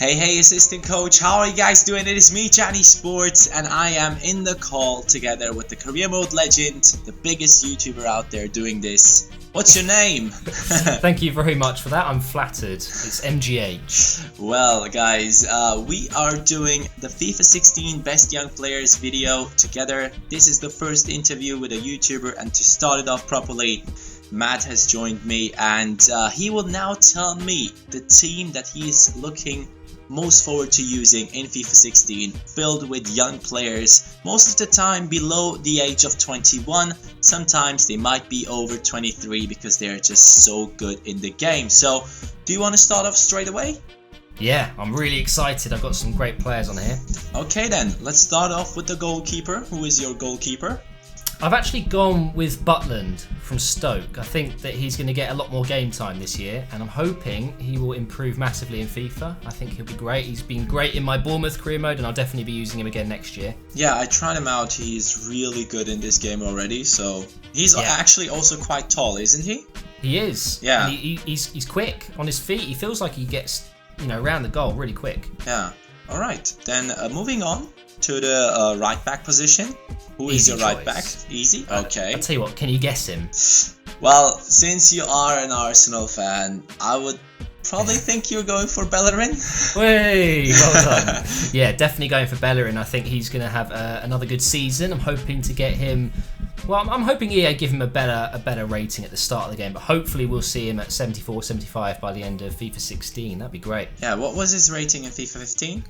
Hey, assistant coach, how are you guys doing? It is me, CaniSports, and I am in the call together with the career mode legend, the biggest YouTuber out there doing this. What's your name? Thank you very much for that. I'm flattered. It's MGH. Well, guys, we are doing the FIFA 16 Best Young Players video together. This is the first interview with a YouTuber, and to start it off properly, Matt has joined me, and he will now tell me the team that he is looking most forward to using in FIFA 16, filled with young players, most of the time below the age of 21. Sometimes they might be over 23 because they're just so good in the game. So, do you want to start off straight away? Yeah, I'm really excited. I've got some great players on here. Okay then, let's start off with the goalkeeper. Who is your goalkeeper? I've actually gone with Butland from Stoke. I think that he's going to get a lot more game time this year, and I'm hoping he will improve massively in FIFA. I think he'll be great. He's been great in my Bournemouth career mode, and I'll definitely be using him again next year. Yeah, I tried him out. He's really good in this game already. So he's actually also quite tall, isn't he? He is. Yeah. And he's quick on his feet. He feels like he gets around the goal really quick. Yeah. All right. Then moving on to the right back position. Who is your right back? Easy? Okay. I'll tell you what, can you guess him? Well, since you are an Arsenal fan, I would probably think you're going for Bellerin. Way, well done. Yeah, definitely going for Bellerin. I think he's going to have another good season. I'm hoping to get him... Well, I'm hoping EA give him a better rating at the start of the game, but hopefully we'll see him at 74, 75 by the end of FIFA 16. That'd be great. Yeah, what was his rating in FIFA 15?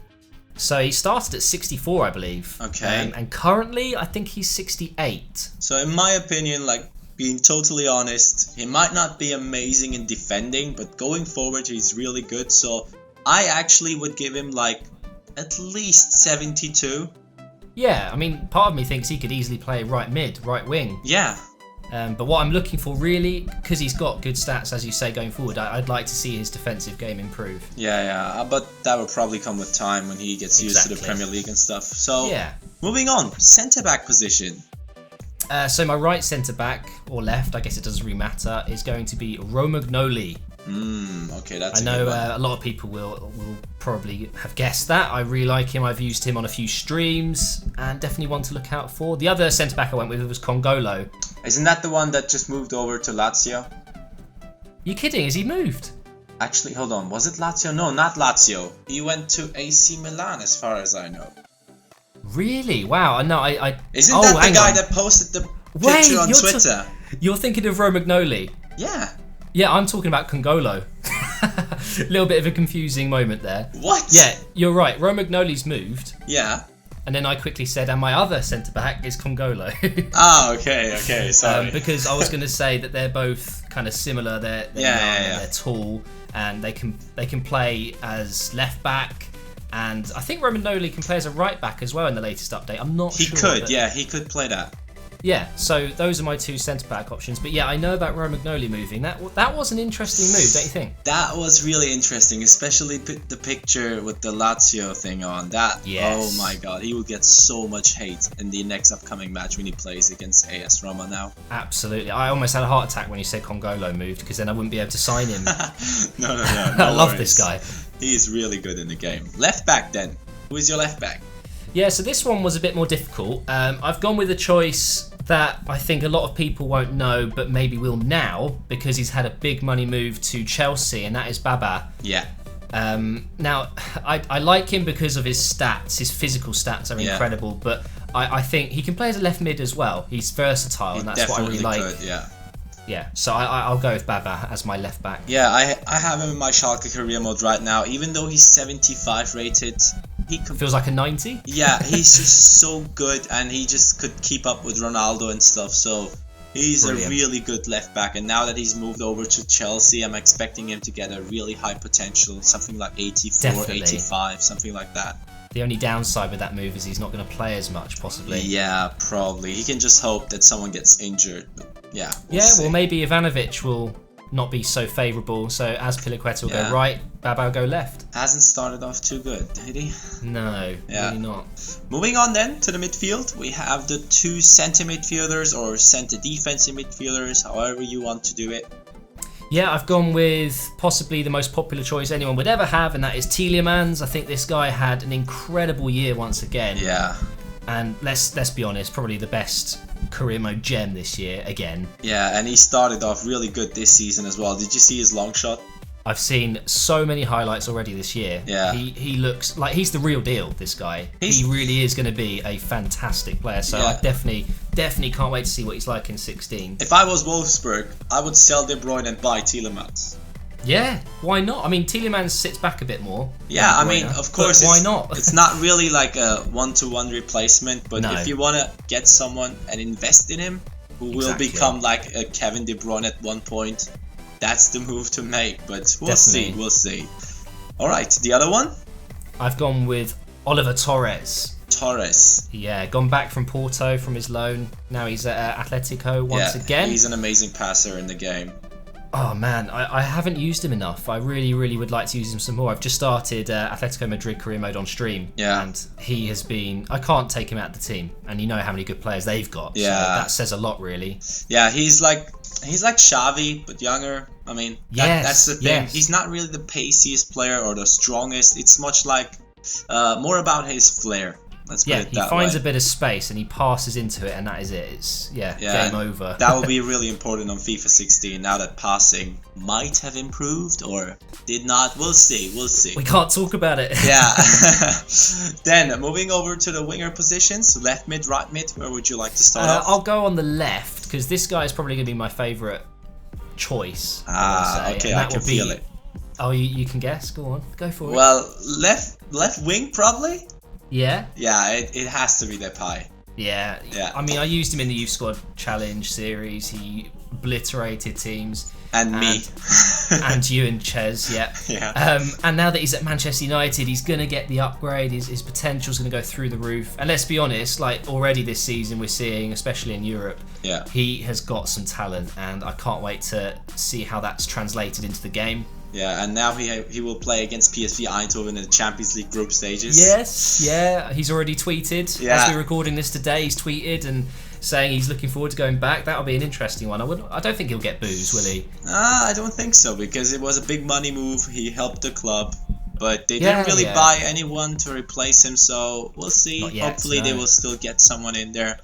So he started at 64, I believe. Okay. And currently, I think he's 68. So in my opinion, being totally honest, he might not be amazing in defending, but going forward, he's really good. So I actually would give him at least 72. Yeah, I mean, part of me thinks he could easily play right mid, right wing. Yeah. But what I'm looking for really, because he's got good stats, as you say, going forward, I'd like to see his defensive game improve. Yeah, but that will probably come with time when he gets used to the Premier League and stuff. So, yeah. Moving on, centre-back position. So my right centre-back, or left, I guess it doesn't really matter, is going to be Romagnoli. Okay, that's I know a lot of people will probably have guessed that. I really like him. I've used him on a few streams and definitely one to look out for. The other centre-back I went with was Congolo. Isn't that the one that just moved over to Lazio? You kidding? Has he moved? Actually, hold on. Was it Lazio? No, not Lazio. He went to AC Milan as far as I know. Really? Wow. No, Isn't that the guy that posted the picture on Twitter? You're thinking of Romagnoli? Yeah. Yeah, I'm talking about Congolo. A little bit of a confusing moment there. What? Yeah, you're right. Romagnoli's moved. Yeah. And then I quickly said, and my other centre-back is Congolo. Okay, sorry. Because I was going to say that they're both kind of similar. They're young, they're tall, and they can play as left-back. And I think Romagnoli can play as a right-back as well in the latest update. I'm not sure. He could play that. Yeah, so those are my two centre-back options. But yeah, I know about Romagnoli moving. That was an interesting move, don't you think? That was really interesting, especially the picture with the Lazio thing on. That, yes. Oh my god, he will get so much hate in the next upcoming match when he plays against AS Roma now. Absolutely. I almost had a heart attack when you said Congolo moved, because then I wouldn't be able to sign him. No I love this guy. He is really good in the game. Left back then. Who is your left back? Yeah, so this one was a bit more difficult. I've gone with a choice that I think a lot of people won't know, but maybe will now, because he's had a big money move to Chelsea, and that is Baba. Yeah. Now, I like him because of his stats. His physical stats are incredible, but I think he can play as a left mid as well. He's versatile, and that's what I really like. Yeah, so I'll go with Baba as my left back. Yeah, I have him in my Schalke career mode right now. Even though he's 75 rated, he feels like a 90. Yeah, he's just so good, and he just could keep up with Ronaldo and stuff. So he's a really good left back. And now that he's moved over to Chelsea, I'm expecting him to get a really high potential, something like 84, 85, something like that. The only downside with that move is he's not going to play as much, possibly. Yeah, probably. He can just hope that someone gets injured. But yeah, well, maybe Ivanovic will not be so favourable. So as Piliqueta will go right, Baba will go left. Hasn't started off too good, did he? No, really not. Moving on then to the midfield, we have the two centre midfielders or centre defensive midfielders, however you want to do it. Yeah, I've gone with possibly the most popular choice anyone would ever have, and that is Tielemans. I think this guy had an incredible year once again. Yeah. And let's be honest, probably the best career mode gem this year again. Yeah, and he started off really good this season as well. Did you see his long shot? I've seen so many highlights already this year. Yeah. He looks like he's the real deal, this guy. He really is going to be a fantastic player. So I definitely can't wait to see what he's like in 16. If I was Wolfsburg, I would sell De Bruyne and buy Tielemans. Yeah, why not? I mean, Tielemans sits back a bit more. Yeah, I mean, of course, why not? It's not really like a one-to-one replacement, but No. if you want to get someone and invest in him, who will become like a Kevin De Bruyne at one point, that's the move to make. But we'll see. All right, the other one? I've gone with Oliver Torres. Torres. Yeah, gone back from Porto from his loan. Now he's at Atletico once again. He's an amazing passer in the game. Oh man, I haven't used him enough. I really would like to use him some more. I've just started Atletico Madrid career mode on stream. Yeah. And he has been... I can't take him out of the team. And you know how many good players they've got. Yeah. So that says a lot, really. Yeah, he's like Xavi, but younger. I mean, that's the thing. Yes. He's not really the paciest player or the strongest. It's much like more about his flair. Let's put it that way. He finds a bit of space and he passes into it, and that is it. It's game over. That will be really important on FIFA 16 now that passing might have improved or did not. We'll see. We can't talk about it. Yeah. Then moving over to the winger positions, left mid, right mid. Where would you like to start off? I'll go on the left because this guy is probably going to be my favourite choice. Okay, I can feel it. Oh, you can guess. Go on, go for it. Well, left wing probably. Yeah? Yeah, it has to be Depay. Yeah. I mean, I used him in the Youth Squad Challenge series. He obliterated teams. And me. And you and Ches, yeah. And now that he's at Manchester United, he's going to get the upgrade. His potential's going to go through the roof. And let's be honest, like already this season we're seeing, especially in Europe, he has got some talent. And I can't wait to see how that's translated into the game. Yeah, and now he will play against PSV Eindhoven in the Champions League group stages. Yes, yeah, he's already tweeted. As we're recording this today, he's tweeted and saying he's looking forward to going back. That'll be an interesting one. I don't think he'll get booze, will he? I don't think so, because it was a big money move. He helped the club, but they didn't really buy anyone to replace him, so we'll see. Hopefully they will still get someone in there.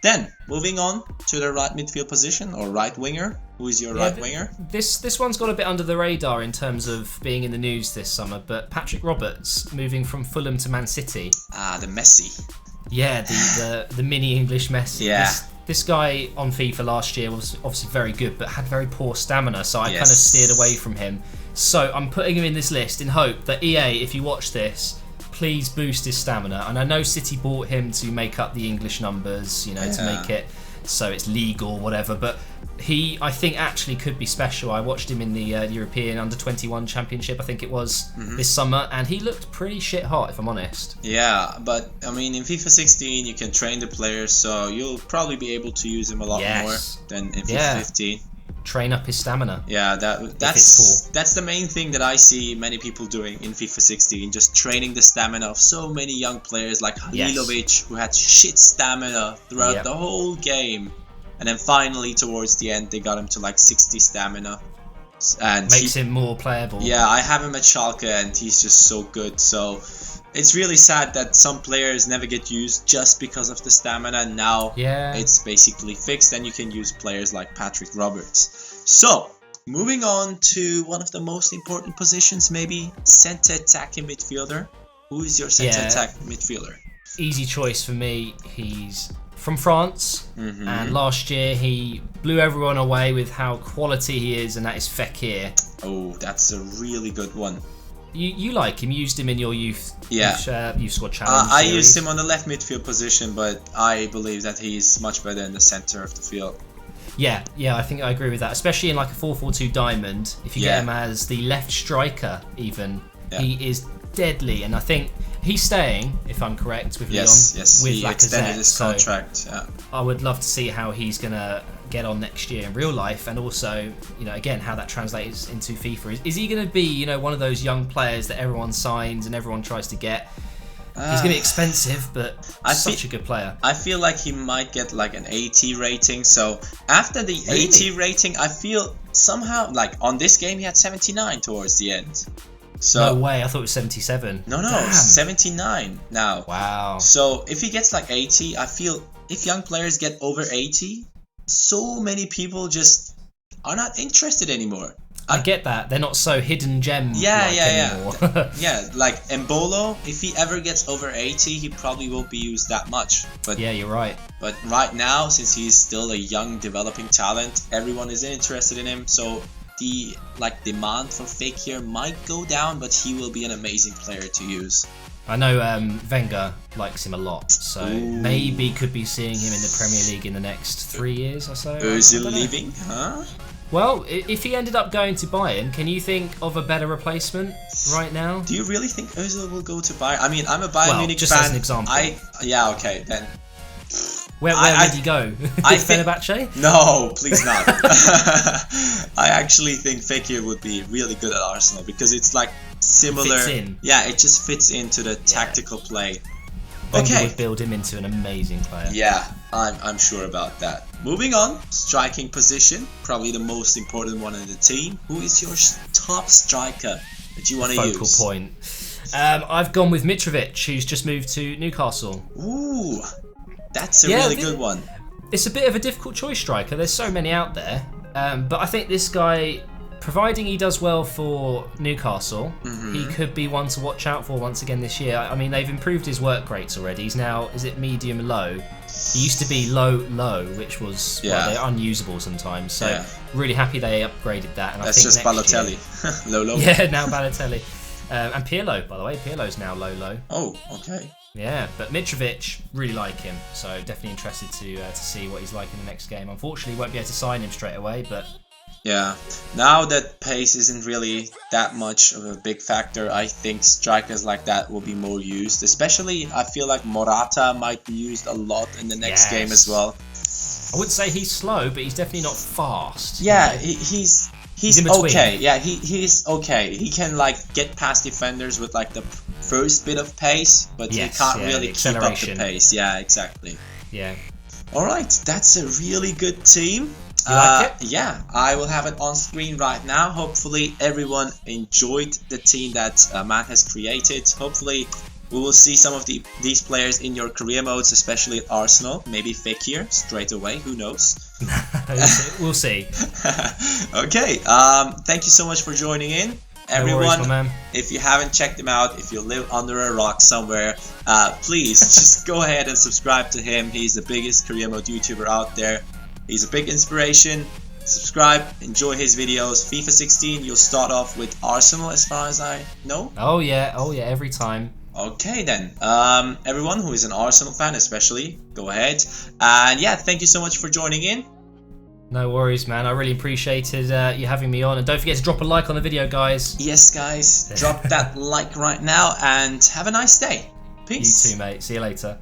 Then, moving on to the right midfield position, or right winger. Who is your right winger? This one's got a bit under the radar in terms of being in the news this summer, but Patrick Roberts moving from Fulham to Man City. The Messi. Yeah, the mini English Messi. Yeah. This guy on FIFA last year was obviously very good, but had very poor stamina, so I kind of steered away from him. So I'm putting him in this list in hope that EA, if you watch this, please boost his stamina. And I know City bought him to make up the English numbers, to make it so it's legal, whatever. But he, I think, actually could be special. I watched him in the European Under-21 Championship, I think it was, this summer, and he looked pretty shit hot, if I'm honest. Yeah, but, I mean, in FIFA 16, you can train the players, so you'll probably be able to use him a lot more than in FIFA 15. Train up his stamina. Yeah, that's the main thing that I see many people doing in FIFA 16, just training the stamina of so many young players like Halilovic, who had shit stamina throughout the whole game, and then finally towards the end they got him to like 60 stamina, and makes him more playable. Yeah, I have him at Schalke and he's just so good, so it's really sad that some players never get used just because of the stamina. Now it's basically fixed and you can use players like Patrick Roberts. So, moving on to one of the most important positions, maybe centre attacking midfielder. Who is your centre attack midfielder? Easy choice for me. He's from France, and last year he blew everyone away with how quality he is, and that is Fekir. Oh, that's a really good one. You like him? You used him in your youth squad challenge. I used him on the left midfield position, but I believe that he's much better in the centre of the field. Yeah, I think I agree with that. Especially in like a 4-4-2 diamond, if you get him as the left striker, even he is deadly. And I think he's staying, if I'm correct, with Lyon. Yes, with he extended his contract. I would love to see how he's gonna get on next year in real life, and also, again, how that translates into FIFA. Is he going to be, one of those young players that everyone signs and everyone tries to get? He's going to be expensive, but such a good player. I feel like he might get like an 80 rating. So after the 80 rating, I feel somehow like on this game he had 79 towards the end. So, no way, I thought it was 77. No, Damn. 79 now. Wow. So if he gets like 80, I feel if young players get over 80, so many people just are not interested anymore. I get that. They're not so hidden gem anymore. Yeah, like Embolo, if he ever gets over 80, he probably won't be used that much. But yeah, you're right. But right now, since he's still a young developing talent, everyone is interested in him. So the demand for Fekir might go down, but he will be an amazing player to use. I know Wenger likes him a lot, so maybe could be seeing him in the Premier League in the next 3 years or so. Özil leaving, huh? Well, if he ended up going to Bayern, can you think of a better replacement right now? Do you really think Özil will go to Bayern? I mean, I'm a Bayern Munich just fan. As an example. Yeah, okay, then. Where would he go? Fenerbahce? No, please not. I actually think Fekir would be really good at Arsenal because it's like similar. Fits in. Yeah, it just fits into the tactical play. Wenger would build him into an amazing player. Yeah, I'm sure about that. Moving on, striking position, probably the most important one in the team. Who is your top striker that you want to use? Focal point. I've gone with Mitrovic, who's just moved to Newcastle. Ooh, that's a really good one. It's a bit of a difficult choice striker. There's so many out there, but I think this guy, providing he does well for Newcastle, he could be one to watch out for once again this year. I mean, they've improved his work rates already. He's now, is it medium low? He used to be low, which was they're unusable sometimes. So really happy they upgraded that. And that's I think just Balotelli. low. Yeah, now Balotelli. And Pirlo, by the way. Pirlo's now low. Oh, okay. Yeah, but Mitrovic, really like him. So definitely interested to see what he's like in the next game. Unfortunately, won't be able to sign him straight away, but... Yeah, now that pace isn't really that much of a big factor, I think strikers like that will be more used. Especially, I feel like Morata might be used a lot in the next game as well. I wouldn't say he's slow, but he's definitely not fast. Yeah, he's okay. Yeah, he's okay. He can get past defenders with the first bit of pace, but he can't really keep up the pace. Yeah, exactly. Yeah. All right, that's a really good team. You like it? Yeah, I will have it on screen right now. Hopefully everyone enjoyed the team that Matt has created. Hopefully we will see some of these players in your career modes, especially at Arsenal. Maybe Fekir straight away, who knows? We'll see. Okay, thank you so much for joining in. Everyone, no worries, my man. If you haven't checked him out, if you live under a rock somewhere, please just go ahead and subscribe to him. He's the biggest career mode YouTuber out there. He's a big inspiration. Subscribe, enjoy his videos. FIFA 16, you'll start off with Arsenal as far as I know. Oh yeah, every time. Okay then, everyone who is an Arsenal fan especially, go ahead. And yeah, thank you so much for joining in. No worries, man. I really appreciated you having me on. And don't forget to drop a like on the video, guys. Yes, guys. Drop that like right now and have a nice day. Peace. You too, mate. See you later.